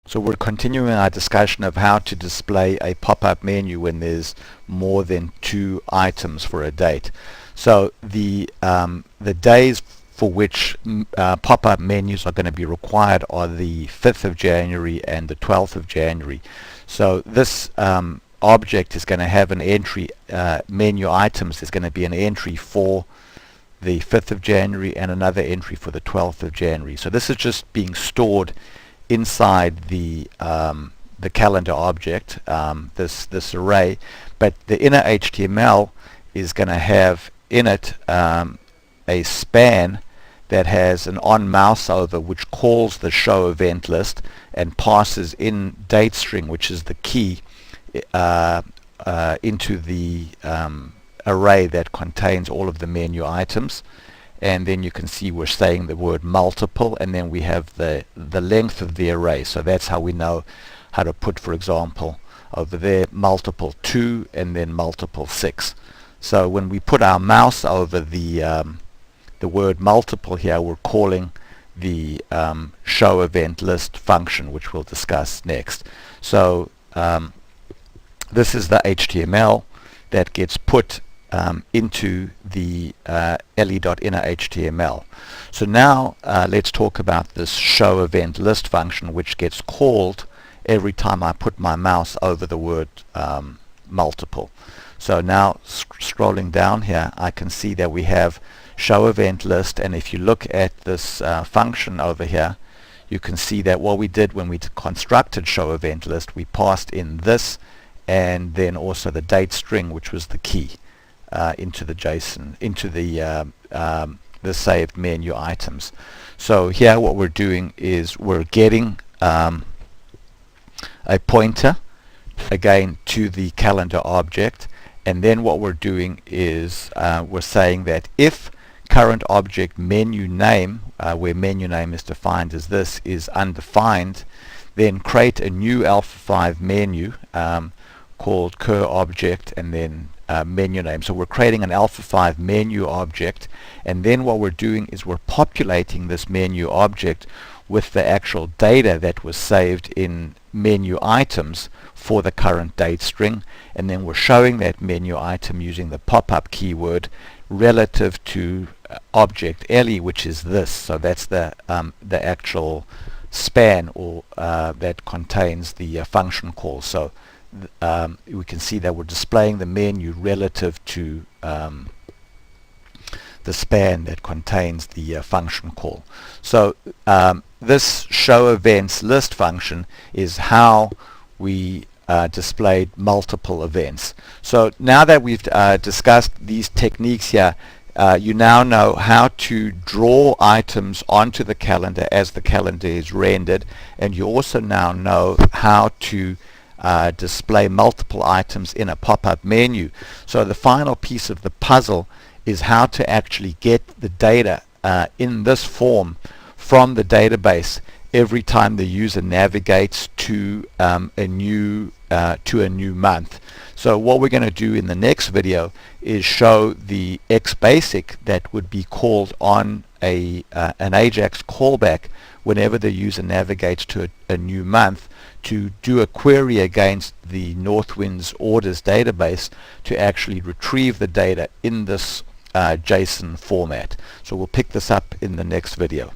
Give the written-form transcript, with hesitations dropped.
So we're continuing our discussion of how to display a pop-up menu when there's more than 2 items for a date. So the days for which pop-up menus are going to be required are the 5th of January and the 12th of January. So this object is going to have an entry, menu items. There's going to be an entry for the 5th of January and another entry for the 12th of January. So this is just being stored inside the calendar object, this array, but the inner HTML is going to have in it a span that has an onMouseOver which calls the show event list and passes in date string, which is the key, into the array that contains all of the menu items. And then you can see we're saying the word multiple, and then we have the length of the array. So that's how we know how to put, for example, over there multiple 2 and then multiple 6. So when we put our mouse over the word multiple here, we're calling the show event list function, which we'll discuss next. So this is the HTML that gets put into the le.innerHTML. So now let's talk about this show event list function, which gets called every time I put my mouse over the word multiple. So now scrolling down here, I can see that we have show event list, and if you look at this function over here, you can see that what we did when we constructed show event list, we passed in this and then also the date string, which was the key, into the JSON, into the saved menu items. So here what we're doing is we're getting a pointer again to the calendar object, and then what we're doing is we're saying that if current object menu name, where menu name is defined as this, is undefined, then create a new alpha5 menu called cur object and then menu name. So we're creating an alpha5 menu object, and then what we're doing is we're populating this menu object with the actual data that was saved in menu items for the current date string, and then we're showing that menu item using the pop-up keyword relative to object le, which is this. So that's the actual span or that contains the function call. So we can see that we're displaying the menu relative to the span that contains the function call. So this show events list function is how we displayed multiple events. So now that we've discussed these techniques here, you now know how to draw items onto the calendar as the calendar is rendered, and you also now know how to display multiple items in a pop-up menu. So the final piece of the puzzle is how to actually get the data in this form from the database every time the user navigates to a new month. So what we're going to do in the next video is show the Xbasic that would be called on an Ajax callback whenever the user navigates to a new month, to do a query against the Northwinds orders database to actually retrieve the data in this JSON format. So we'll pick this up in the next video.